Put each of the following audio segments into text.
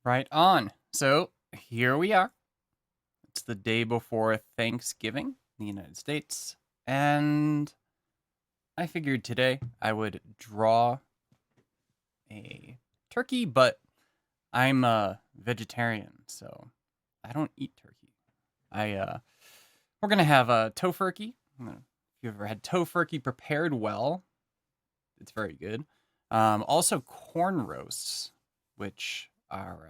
Right on. So here we are. It's the day before Thanksgiving in the United States. And I figured today I would draw a turkey, but I'm a vegetarian, so I don't eat turkey. We're gonna have a To-Furrrr-key. If you've ever had To-Furrrr-key prepared well, it's very good. Also corn roasts, which are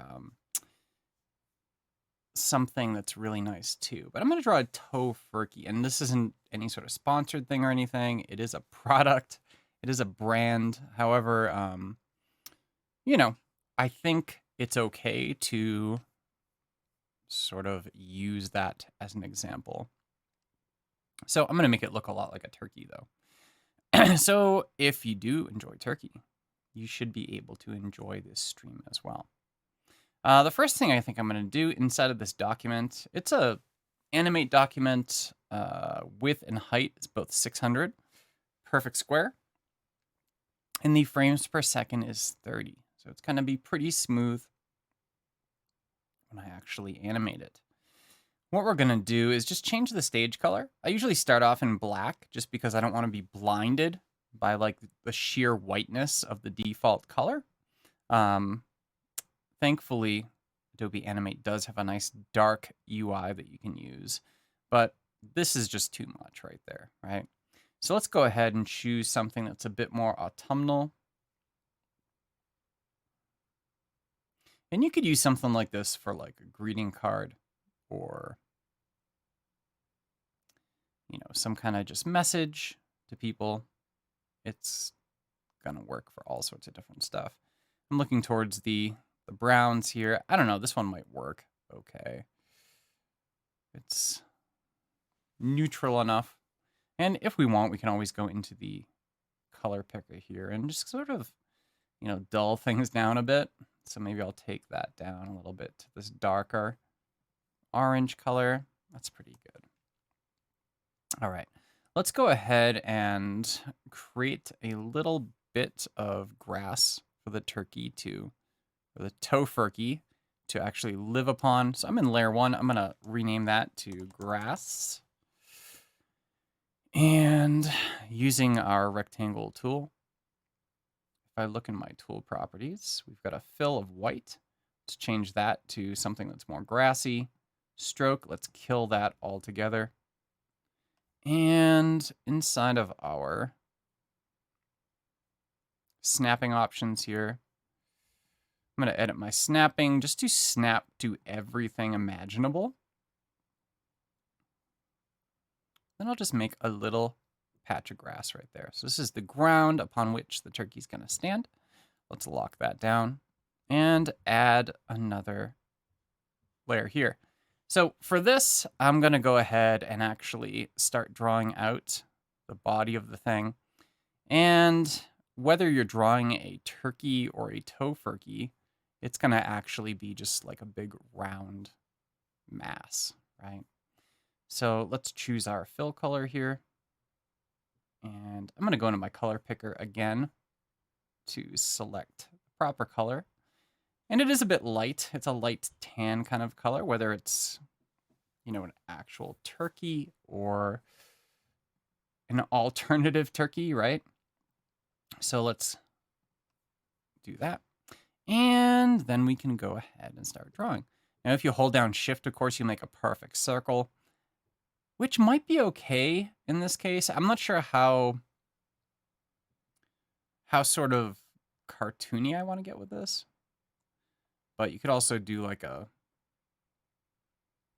something that's really nice too. But I'm going to draw a To-Furrrr-key, and this isn't any sort of sponsored thing or anything. It is a product. It is a brand. However, I think it's okay to sort of use that as an example. So I'm going to make it look a lot like a turkey, though. So if you do enjoy turkey, you should be able to enjoy this stream as well. The first thing I think I'm going to do inside of this document, it's a animate document. Width and height is both 600, perfect square. And the frames per second is 30. So it's going to be pretty smooth when I actually animate it. What we're going to do is just change the stage color. I usually start off in black just because I don't want to be blinded by like the sheer whiteness of the default color. Thankfully, Adobe Animate does have a nice dark UI that you can use, but this is just too much right there, right? So let's go ahead and choose something that's a bit more autumnal. And you could use something like this for like a greeting card or, some kind of just message to people. It's gonna work for all sorts of different stuff. I'm looking towards the browns here. I don't know, this one might work okay. It's neutral enough. And if we want, we can always go into the color picker here and just sort of, dull things down a bit. So maybe I'll take that down a little bit to this darker orange color. That's pretty good. All right, let's go ahead and create a little bit of grass for the turkey or the To-Furrrr-key to actually live upon. So I'm in layer 1. I'm going to rename that to grass. And using our rectangle tool, if I look in my tool properties, we've got a fill of white. Let's change that to something that's more grassy. Stroke, let's kill that altogether. And inside of our snapping options here, I'm going to edit my snapping just to snap to everything imaginable. Then I'll just make a little patch of grass right there. So this is the ground upon which the turkey's going to stand. Let's lock that down and add another layer here. So for this, I'm going to go ahead and actually start drawing out the body of the thing. And whether you're drawing a turkey or a To-Furrrr-key, it's going to actually be just like a big round mass, right? So let's choose our fill color here. And I'm going to go into my color picker again to select the proper color. And it is a bit light. It's a light tan kind of color, whether it's, an actual turkey or an alternative turkey, right? So let's do that. And then we can go ahead and start drawing. Now, if you hold down Shift, of course, you make a perfect circle, which might be okay in this case. I'm not sure how sort of cartoony I want to get with this. But you could also do like a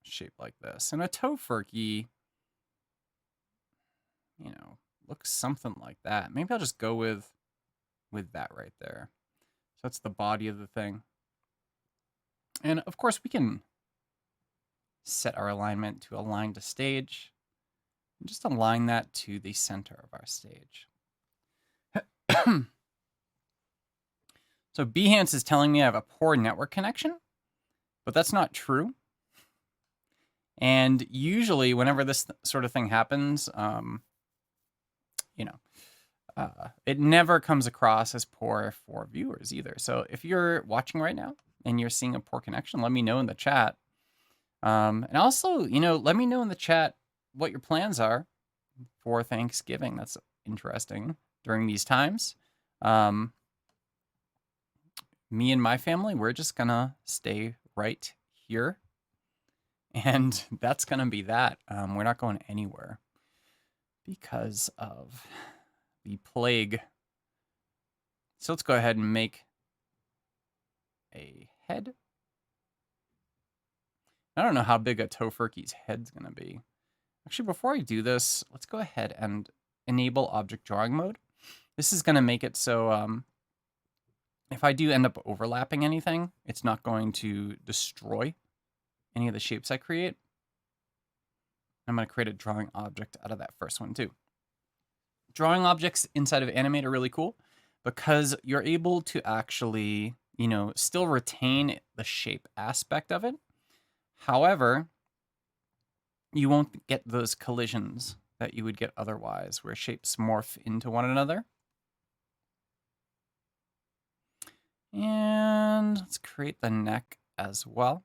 shape like this. And a To-Furrrr-key, looks something like that. Maybe I'll just go with that right there. So that's the body of the thing. And of course, we can set our alignment to align to stage. And just align that to the center of our stage. So Behance is telling me I have a poor network connection, but that's not true. And usually whenever this sort of thing happens, it never comes across as poor for viewers either. So if you're watching right now and you're seeing a poor connection, let me know in the chat. And also, let me know in the chat what your plans are for Thanksgiving. That's interesting during these times. Me and my family, we're just gonna stay right here. And that's gonna be that. We're not going anywhere because of the plague. So let's go ahead and make a head. I don't know how big a To-Furrrr-key's head's gonna be. Actually, before I do this, let's go ahead and enable object drawing mode. This is gonna make it so if I do end up overlapping anything, it's not going to destroy any of the shapes I create. I'm going to create a drawing object out of that first one too. Drawing objects inside of Animate are really cool because you're able to actually, still retain the shape aspect of it. However, you won't get those collisions that you would get otherwise, where shapes morph into one another. And let's create the neck as well.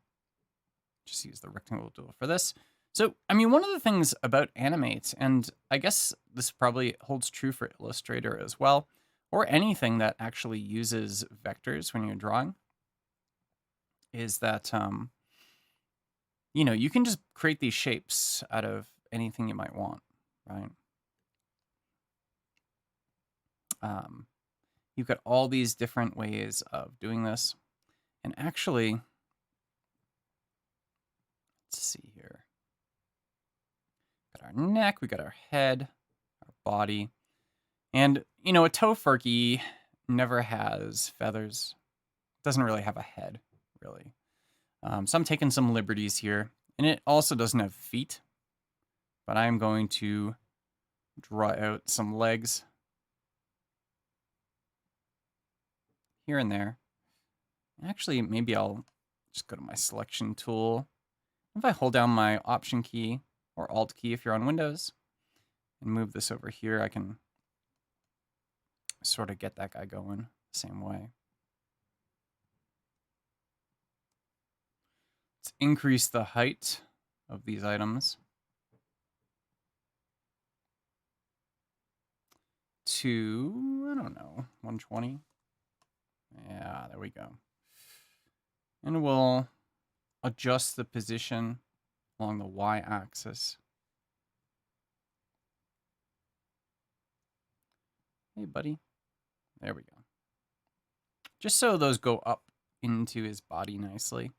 Just use the rectangle tool for this. So, one of the things about Animate, and I guess this probably holds true for Illustrator as well, or anything that actually uses vectors when you're drawing, is that, you can just create these shapes out of anything you might want, right? You've got all these different ways of doing this. And actually, let's see here. Got our neck, we got our head, our body. And, a To-Furrrr-key never has feathers. Doesn't really have a head, really. So I'm taking some liberties here. And it also doesn't have feet. But I'm going to draw out some legs here and there. Actually, maybe I'll just go to my selection tool. If I hold down my Option key or Alt key if you're on Windows and move this over here, I can sort of get that guy going the same way. Let's increase the height of these items to, I don't know, 120. Yeah, there we go. And we'll adjust the position along the y-axis. Hey, buddy. There we go. Just so those go up into his body nicely.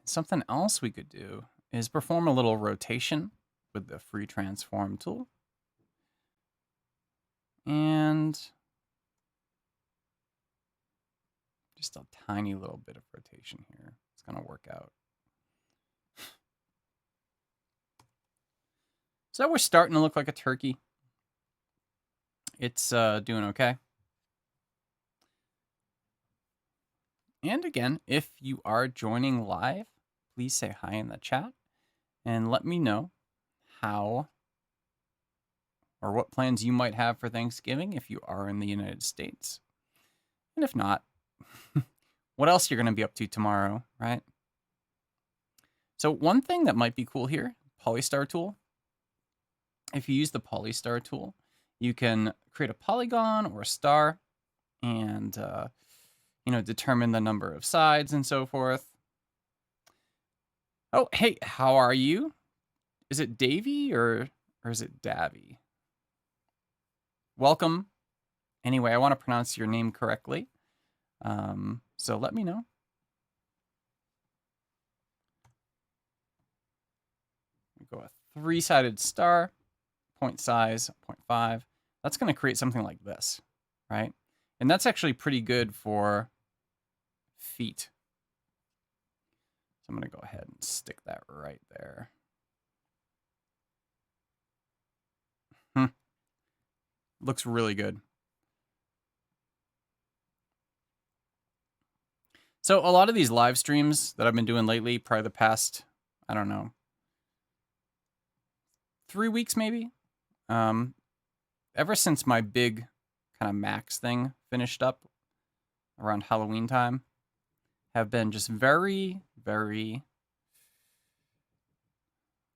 Something else we could do is perform a little rotation with the Free Transform tool. And just a tiny little bit of rotation here. It's going to work out. So we're starting to look like a turkey. It's doing okay. And again, if you are joining live, please say hi in the chat and let me know how or what plans you might have for Thanksgiving if you are in the United States. And if not, what else you're going to be up to tomorrow, right? So one thing that might be cool here, Polystar Tool. If you use the Polystar Tool, you can create a polygon or a star and, determine the number of sides and so forth. Oh, hey, how are you? Is it Davy or is it Davy? Welcome. Anyway, I want to pronounce your name correctly. So let me know. We go a 3-sided star, point size, 0.5. That's going to create something like this, right? And that's actually pretty good for feet. So I'm going to go ahead and stick that right there. Looks really good. So a lot of these live streams that I've been doing lately, probably the past, I don't know, 3 weeks maybe. Ever since my big kind of Max thing finished up, around Halloween time have been just very, very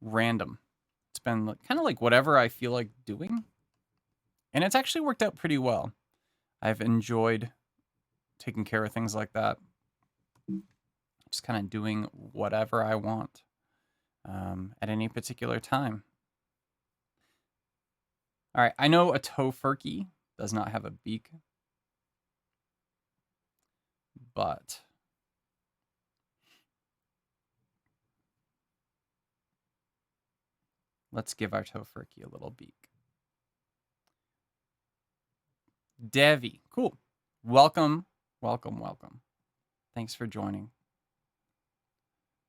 random. It's been kind of like whatever I feel like doing. And it's actually worked out pretty well. I've enjoyed taking care of things like that. Just kind of doing whatever I want at any particular time. All right, I know a To-Furrrr-key does not have a beak, but let's give our To-Furrrr-key a little beak. Devi, cool. Welcome, welcome, welcome. Thanks for joining.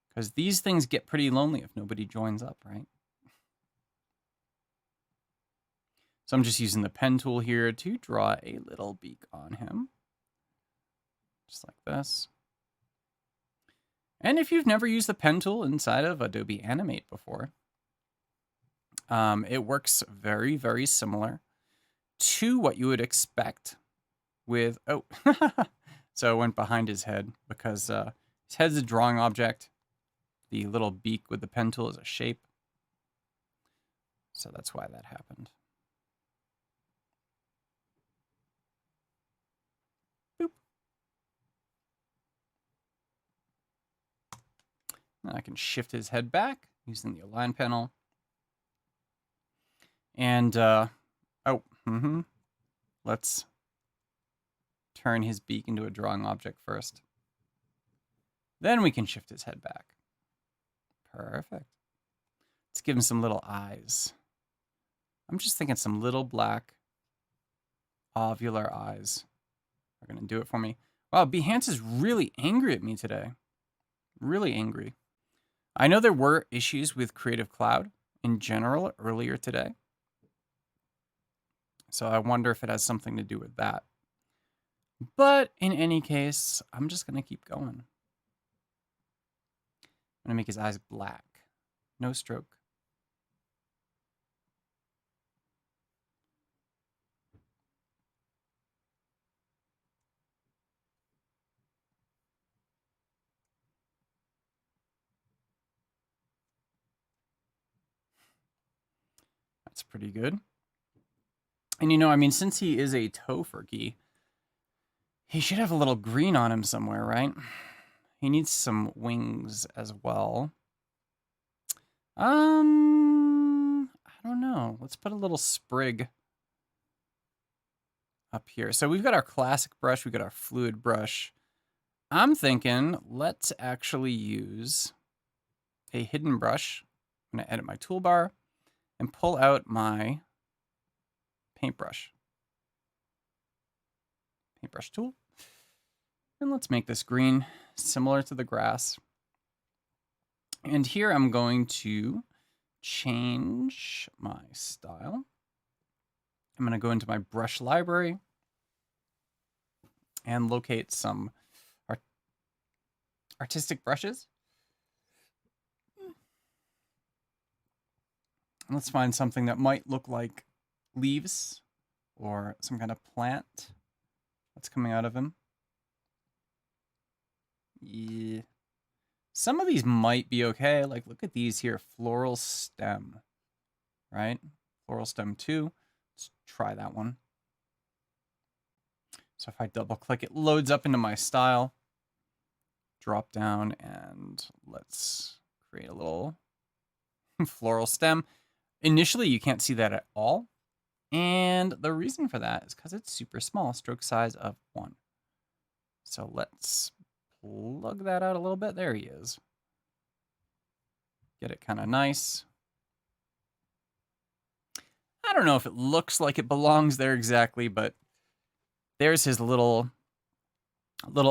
Because these things get pretty lonely if nobody joins up, right? So I'm just using the pen tool here to draw a little beak on him. Just like this. And if you've never used the pen tool inside of Adobe Animate before, it works very, very similar to what you would expect with, oh, so I went behind his head because his head's a drawing object. The little beak with the pen tool is a shape. So that's why that happened. Boop. And I can shift his head back using the Align panel. And, let's turn his beak into a drawing object first. Then we can shift his head back. Perfect. Let's give him some little eyes. I'm just thinking some little black ovular eyes are going to do it for me. Wow, Behance is really angry at me today. Really angry. I know there were issues with Creative Cloud in general earlier today. So I wonder if it has something to do with that. But in any case, I'm just going to keep going. I'm going to make his eyes black. No stroke. That's pretty good. And you know, I mean, since he is a To-Furrrr-key, he should have a little green on him somewhere, right? He needs some wings as well. I don't know. Let's put a little sprig up here. So we've got our classic brush. We've got our fluid brush. I'm thinking let's actually use a hidden brush. I'm going to edit my toolbar and pull out my paintbrush. Paintbrush tool. And let's make this green, similar to the grass. And here I'm going to change my style. I'm going to go into my brush library and locate some artistic brushes. And let's find something that might look like leaves or some kind of plant that's coming out of him. Yeah. Some of these might be okay. Like, look at these here. Floral Stem, right? Floral Stem 2. Let's try that one. So if I double click, it loads up into my style. Drop down and let's create a little floral stem. Initially, you can't see that at all. And the reason for that is because it's super small, stroke size of 1. So let's plug that out a little bit. There he is. Get it kind of nice. I don't know if it looks like it belongs there exactly, but there's his little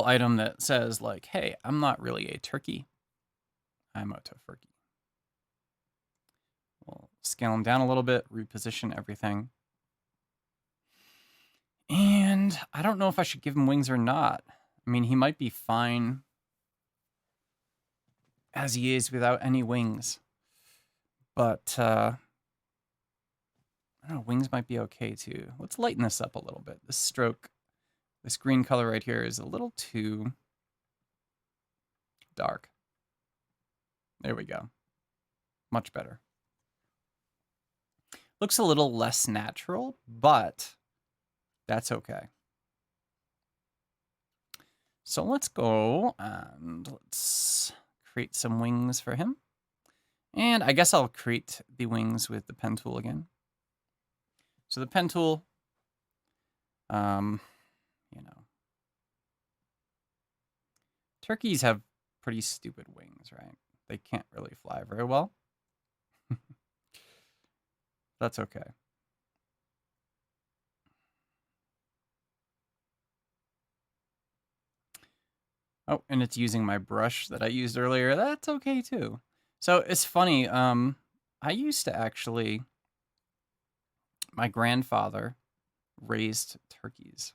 item that says like, hey, I'm not really a turkey. I'm a To-Furrrr-key. We'll scale him down a little bit, reposition everything. And I don't know if I should give him wings or not. I mean, he might be fine as he is without any wings. But, I don't know, wings might be okay too. Let's lighten this up a little bit. The stroke This green color right here is a little too dark. There we go. Much better. Looks a little less natural, but that's okay. So let's go and let's create some wings for him. And I guess I'll create the wings with the pen tool again. So the pen tool, you know, turkeys have pretty stupid wings, right? They can't really fly very well. That's okay. Oh, and it's using my brush that I used earlier. That's okay too. So it's funny. I used to actually, my grandfather raised turkeys.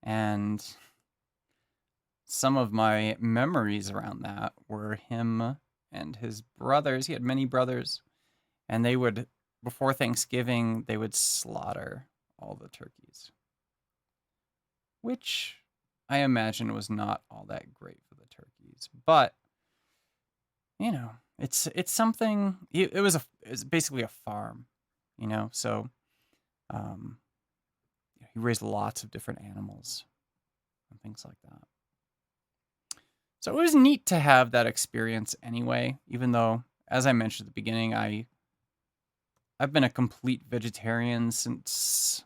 And some of my memories around that were him and his brothers. He had many brothers. And they would, before Thanksgiving, they would slaughter all the turkeys. Which I imagine was not all that great for the turkeys. But, you know, it's something, it's basically a farm, you know? So he raised lots of different animals and things like that. So it was neat to have that experience anyway, even though, as I mentioned at the beginning, I've been a complete vegetarian since,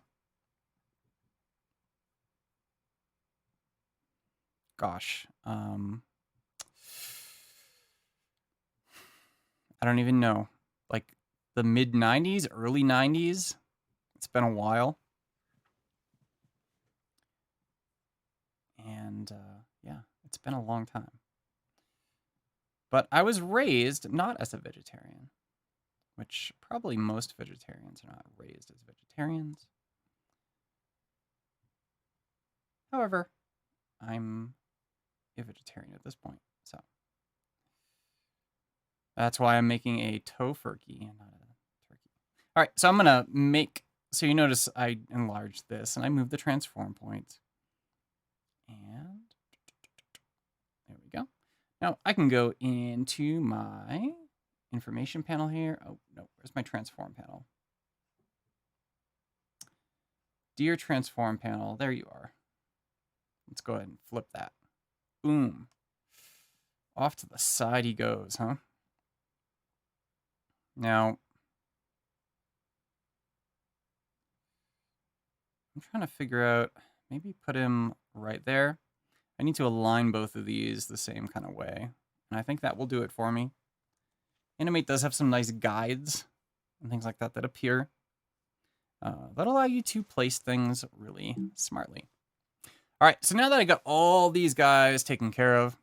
gosh, I don't even know, like the mid 90s, early 90s. It's been a while. And yeah, it's been a long time. But I was raised not as a vegetarian, which probably most vegetarians are not raised as vegetarians. However, I'm a vegetarian at this point, so that's why I'm making a To-Furrrr-key and not a turkey. All right, so I'm gonna make. So you notice I enlarged this and I moved the transform point, and there we go. Now I can go into my information panel here. Oh no, where's my transform panel? Dear transform panel, there you are. Let's go ahead and flip that. Boom. Off to the side he goes, huh? Now, I'm trying to figure out, maybe put him right there. I need to align both of these the same kind of way. And I think that will do it for me. Animate does have some nice guides and things like that that appear. That allow you to place things really smartly. All right, so now that I got all these guys taken care of,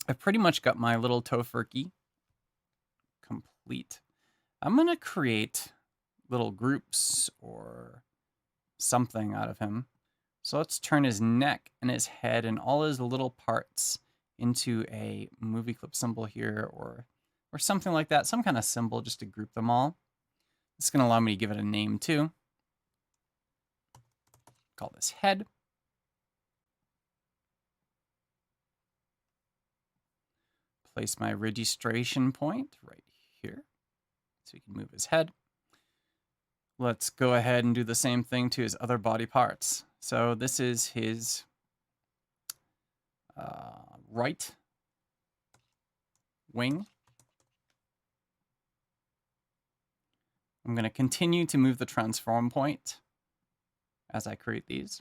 I've pretty much got my little To-Furrrr-key complete. I'm going to create little groups or something out of him. So let's turn his neck and his head and all his little parts into a movie clip symbol here or something like that, some kind of symbol just to group them all. It's going to allow me to give it a name too. Call this head. Place my registration point right here so we can move his head. Let's go ahead and do the same thing to his other body parts. So this is his right wing. I'm going to continue to move the transform point as I create these.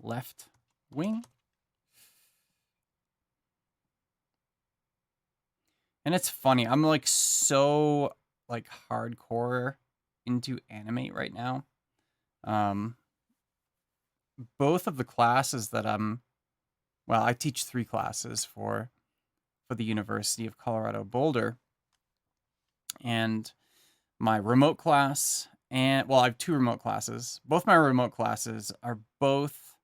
Left wing. And it's funny, I'm like so like hardcore into Animate right now. Both of the classes that well, I teach 3 classes for the University of Colorado Boulder. And my remote class, and well, I have 2 remote classes. Both my remote classes are both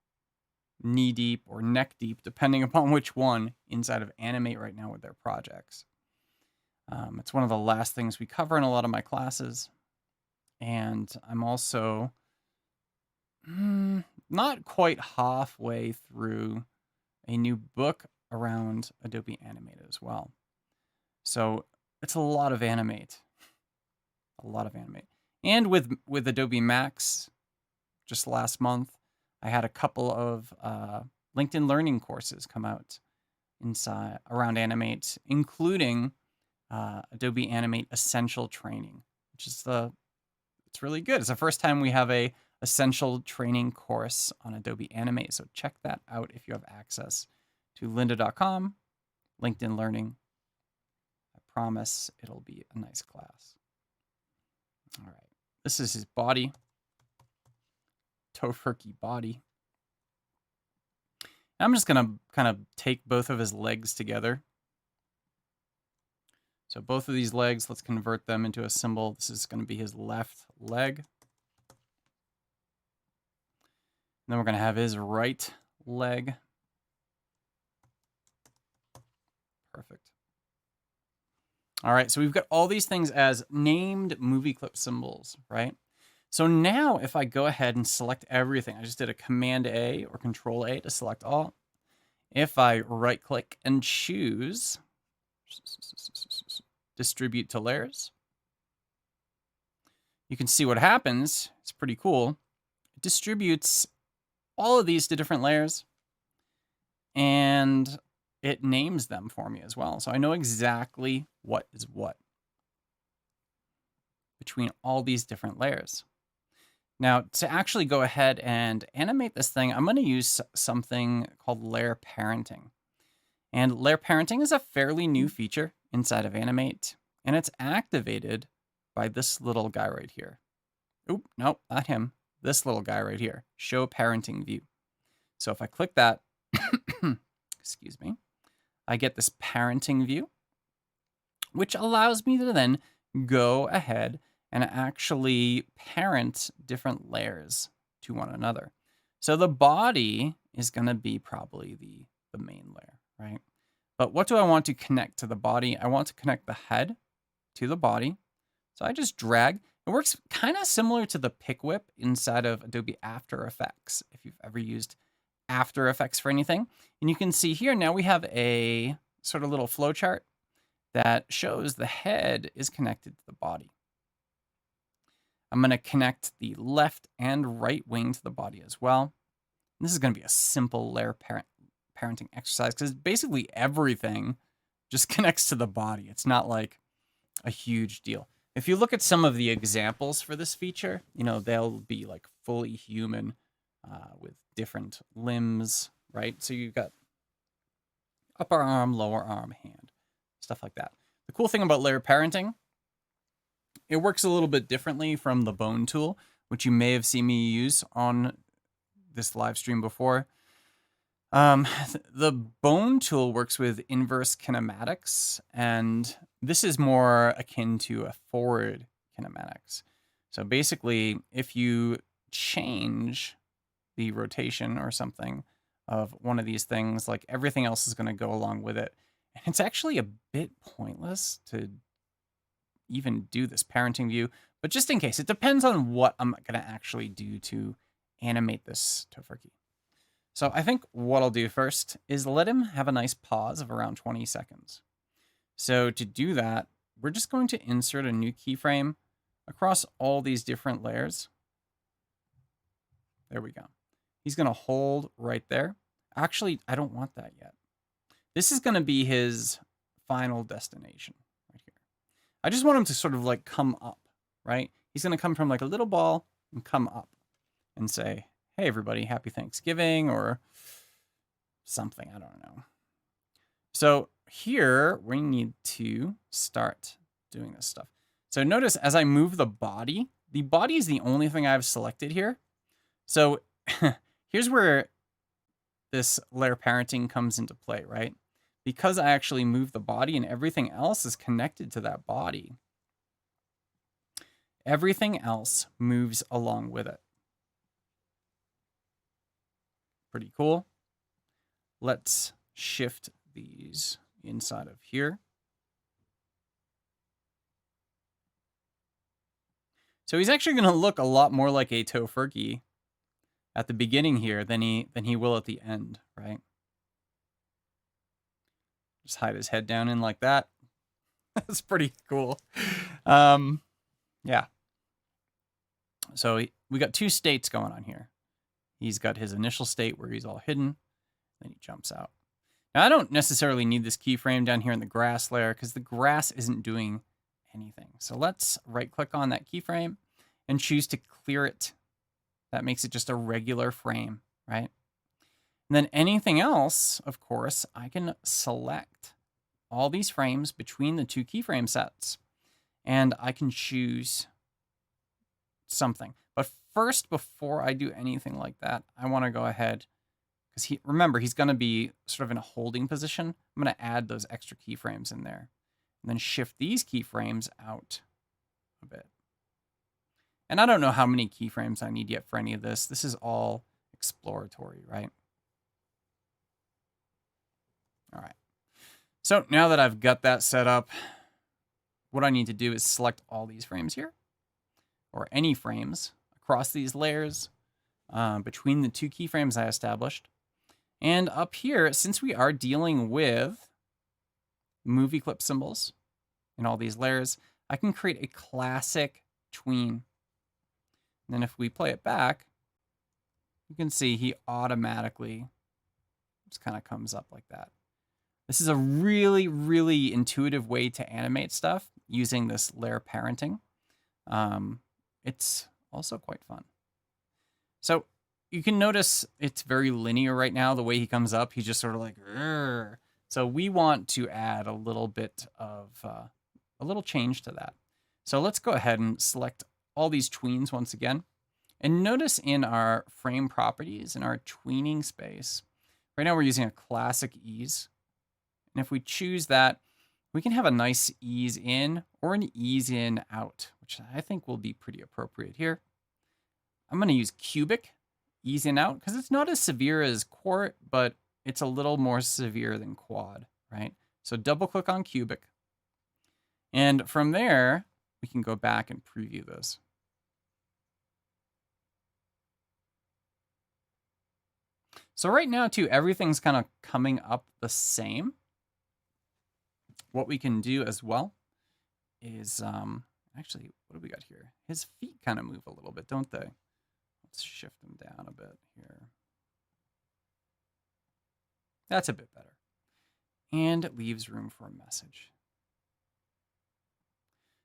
knee deep or neck deep, depending upon which one, inside of Animate right now with their projects. It's one of the last things we cover in a lot of my classes. And I'm also not quite halfway through a new book around Adobe Animate as well. So it's a lot of Animate. A lot of Animate. And with Adobe Max, just last month, I had a couple of LinkedIn Learning courses come out inside around Animate, including Adobe Animate Essential Training, which is it's really good. It's the first time we have a essential training course on Adobe Animate. So check that out if you have access to lynda.com, LinkedIn Learning. I promise it'll be a nice class. All right. This is his body. To-Furrrr-key body. I'm just going to kind of take both of his legs together. So both of these legs, let's convert them into a symbol. This is going to be his left leg. And then we're going to have his right leg. Perfect. All right, so we've got all these things as named movie clip symbols, right? So now if I go ahead and select everything, I just did a Command A or Control A to select all. If I right click and choose distribute to layers, you can see what happens. It's pretty cool. It distributes all of these to different layers, and it names them for me as well. So I know exactly what is what between all these different layers. Now, to actually go ahead and animate this thing, I'm going to use something called layer parenting. And layer parenting is a fairly new feature inside of Animate, and it's activated by this little guy right here. Oop, nope, not him. This little guy right here, show parenting view. So if I click that, excuse me, I get this parenting view, which allows me to then go ahead and actually parent different layers to one another. So the body is going to be probably the main layer, right? But what do I want to connect to the body? I want to connect the head to the body. So I just drag. It works kind of similar to the pick whip inside of Adobe After Effects, if you've ever used After Effects for anything. And you can see here now we have a sort of little flow chart that shows the head is connected to the body. I'm going to connect the left and right wing to the body as well. And this is going to be a simple layer parenting exercise because basically everything just connects to the body. It's not like a huge deal. If you look at some of the examples for this feature, you know, they'll be like fully human with different limbs, right? So you've got upper arm, lower arm, hand, stuff like that. The cool thing about layer parenting, it works a little bit differently from the bone tool, which you may have seen me use on this live stream before. The bone tool works with inverse kinematics, and this is more akin to a forward kinematics. So basically, if you change the rotation or something of one of these things, like everything else is going to go along with it. And it's actually a bit pointless to even do this parenting view, but just in case, it depends on what I'm going to actually do to animate this To-Furrrr-key. So I think what I'll do first is let him have a nice pause of around 20 seconds. So to do that, we're just going to insert a new keyframe across all these different layers. There we go. He's going to hold right there. Actually, I don't want that yet. This is going to be his final destination right here. I just want him to sort of like come up, right? He's going to come from like a little ball and come up and say, hey, everybody, happy Thanksgiving or something. I don't know. So here we need to start doing this stuff. So notice as I move the body is the only thing I've selected here. So here's where this layer parenting comes into play, right? Because I actually move the body and everything else is connected to that body, everything else moves along with it. Pretty cool. Let's shift these inside of here. So he's actually going to look a lot more like a To-Furrrr-key at the beginning here than he will at the end, right? Just hide his head down in like that. That's pretty cool. Yeah. So we got two states going on here. He's got his initial state where he's all hidden, then he jumps out. Now, I don't necessarily need this keyframe down here in the grass layer because the grass isn't doing anything. So let's right-click on that keyframe and choose to clear it. That makes it just a regular frame, right? And then anything else, of course, I can select all these frames between the two keyframe sets, and I can choose something. But first, before I do anything like that, I want to go ahead, because remember, he's going to be sort of in a holding position. I'm going to add those extra keyframes in there, and then shift these keyframes out a bit. And I don't know how many keyframes I need yet for any of this. This is all exploratory, right? All right. So now that I've got that set up, what I need to do is select all these frames here, or any frames across these layers between the two keyframes I established. And up here, since we are dealing with movie clip symbols in all these layers, I can create a classic tween. And then if we play it back, you can see he automatically just kind of comes up like that. This is a really, really intuitive way to animate stuff using this layer parenting. It's also quite fun. So you can notice it's very linear right now, the way he comes up. He's just sort of like, "Rrr." So we want to add a little bit of, a little change to that. So let's go ahead and select all these tweens once again. And notice in our frame properties, in our tweening space, right now we're using a classic ease. And if we choose that, we can have a nice ease in or an ease in out, which I think will be pretty appropriate here. I'm going to use cubic ease in out because it's not as severe as quart, but it's a little more severe than quad, right? So double click on cubic. And from there, we can go back and preview this. So right now, too, everything's kind of coming up the same. What we can do as well is, actually, what do we got here? His feet kind of move a little bit, don't they? Let's shift them down a bit here. That's a bit better. And it leaves room for a message.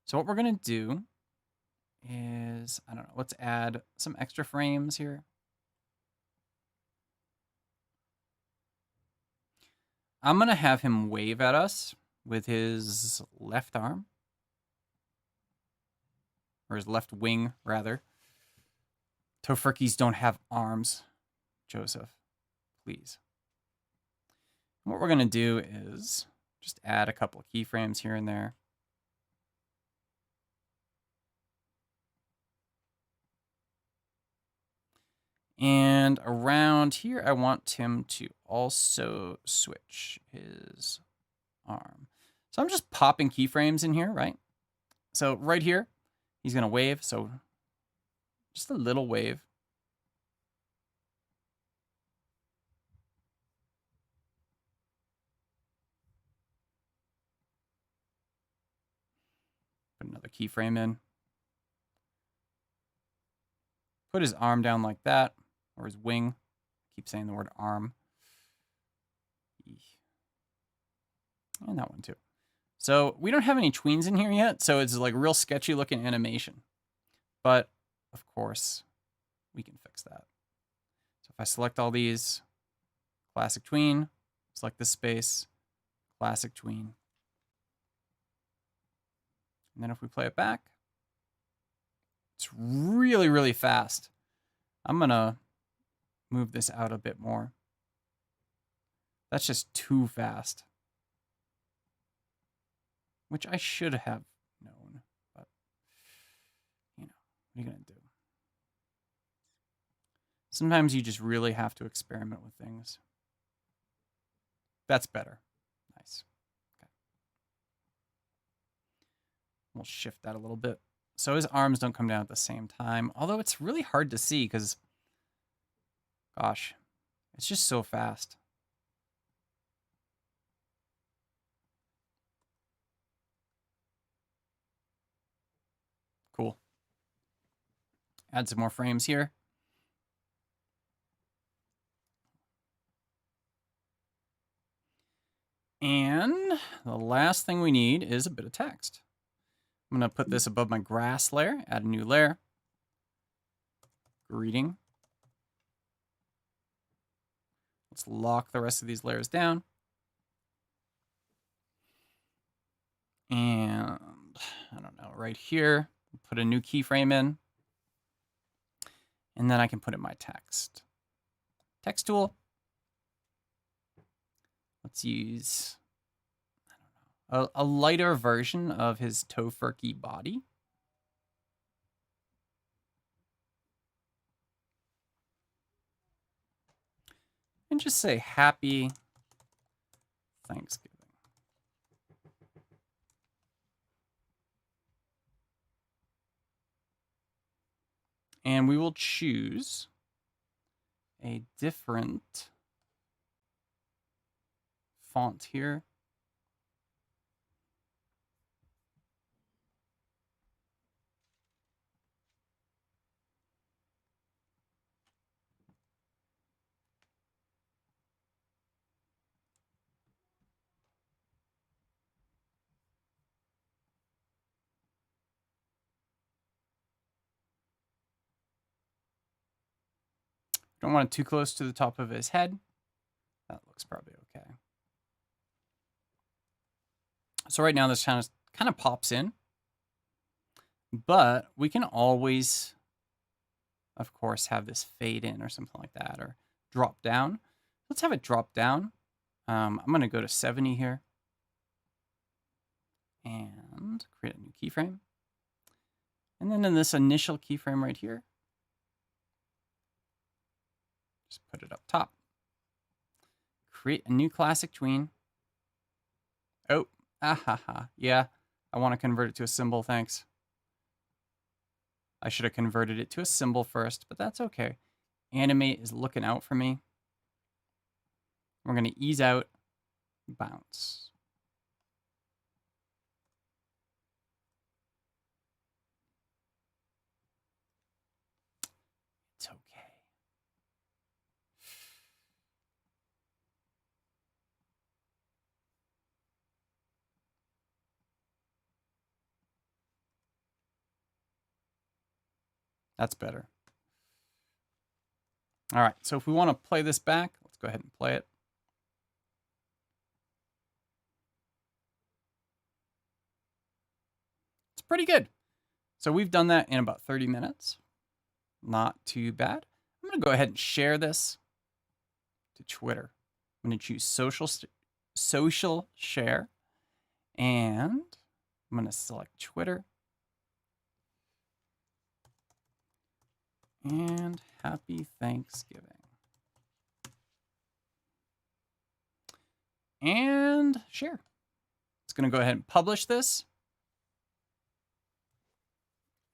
So what we're going to do is, I don't know, let's add some extra frames here. I'm going to have him wave at us with his left arm, or his left wing, rather. To-Furrrr-keys don't have arms, Joseph, please. And what we're going to do is just add a couple of keyframes here and there. And around here, I want him to also switch his arm. So I'm just popping keyframes in here, right? So right here, he's going to wave. So just a little wave. Put another keyframe in. Put his arm down like that, or his wing. I keep saying the word arm. And that one too. So we don't have any tweens in here yet, so it's like real sketchy looking animation. But of course, we can fix that. So if I select all these, classic tween, select this space, classic tween. And then if we play it back, it's really, really fast. I'm going to move this out a bit more. That's just too fast. Which I should have known, but, you know, what are you going to do? Sometimes you just really have to experiment with things. That's better. Nice. Okay. We'll shift that a little bit. so his arms don't come down at the same time. Although it's really hard to see because, gosh, it's just so fast. Cool. Add some more frames here. And the last thing we need is a bit of text. I'm going to put this above my grass layer, add a new layer. Greeting. Let's lock the rest of these layers down. And I don't know, right here, put a new keyframe in. And then I can put in my text. Text tool. Let's use, I don't know, a lighter version of his To-Furrrr-key body. And just say Happy Thanksgiving. And we will choose a different font here. Don't want it too close to the top of his head. That looks probably okay. So right now this kind of pops in, but we can always, of course, have this fade in or something like that, or drop down. Let's have it drop down. I'm going to go to 70 here and create a new keyframe. And then in this initial keyframe right here, just put it up top. Create a new classic tween. Oh, yeah, I want to convert it to a symbol, thanks. I should have converted it to a symbol first, but that's okay. Animate is looking out for me. We're going to ease out, bounce. It's okay. That's better. All right, so if we want to play this back, let's go ahead and play it. It's pretty good. So we've done that in about 30 minutes. Not too bad. I'm going to go ahead and share this to Twitter. I'm going to choose social share, and I'm going to select Twitter. And happy Thanksgiving. And share. It's going to go ahead and publish this.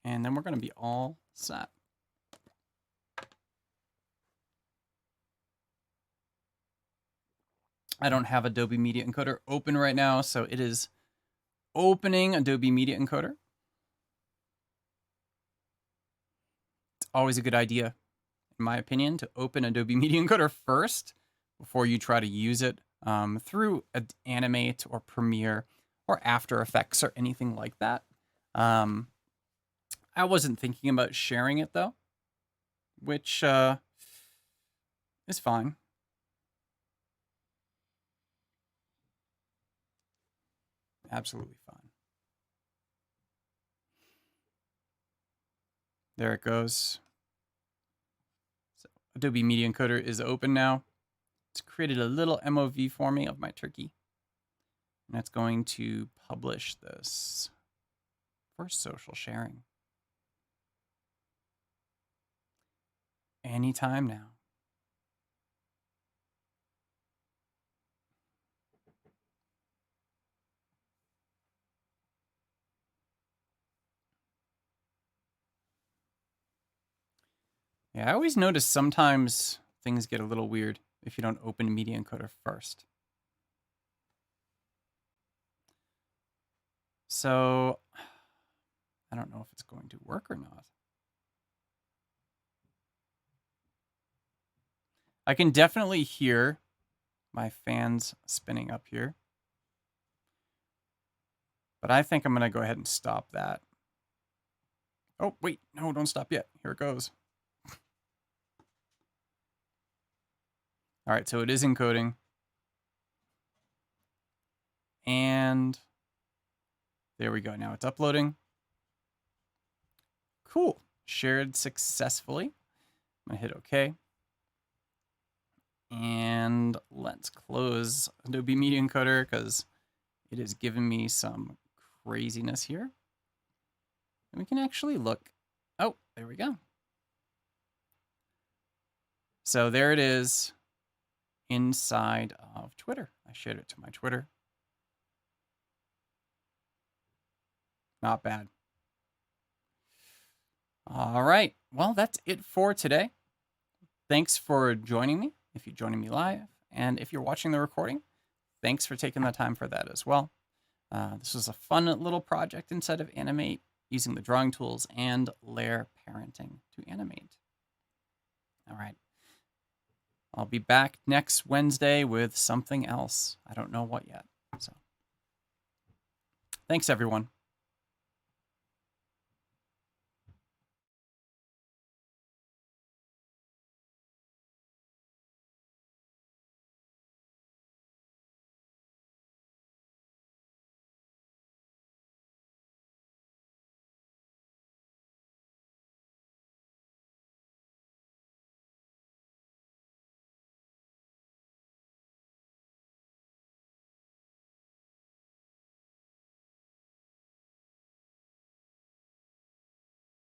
And then we're going to be all set. I don't have Adobe Media Encoder open right now, so it is opening Adobe Media Encoder. It's always a good idea, in my opinion, to open Adobe Media Encoder first before you try to use it through Animate or Premiere or After Effects or anything like that. I wasn't thinking about sharing it though, which is fine. Absolutely fine. There it goes. So Adobe Media Encoder is open now. It's created a little MOV for me of my turkey. And it's going to publish this for social sharing. Anytime now. Yeah, I always notice sometimes things get a little weird if you don't open Media Encoder first. So I don't know if it's going to work or not. I can definitely hear my fans spinning up here. But I think I'm going to go ahead and stop that. Oh, wait. No, don't stop yet. Here it goes. All right, so it is encoding. And there we go. Now it's uploading. Cool. Shared successfully. I'm going to hit OK. And let's close Adobe Media Encoder because it is giving me some craziness here. And we can actually look. Oh, there we go. So there it is inside of Twitter. I shared it to my Twitter. Not bad. All right. Well, that's it for today. Thanks for joining me, if you're joining me live. And if you're watching the recording, thanks for taking the time for that as well. This was a fun little project inside of Animate, using the drawing tools and layer parenting to animate. All right. I'll be back next Wednesday with something else. I don't know what yet. So thanks, everyone.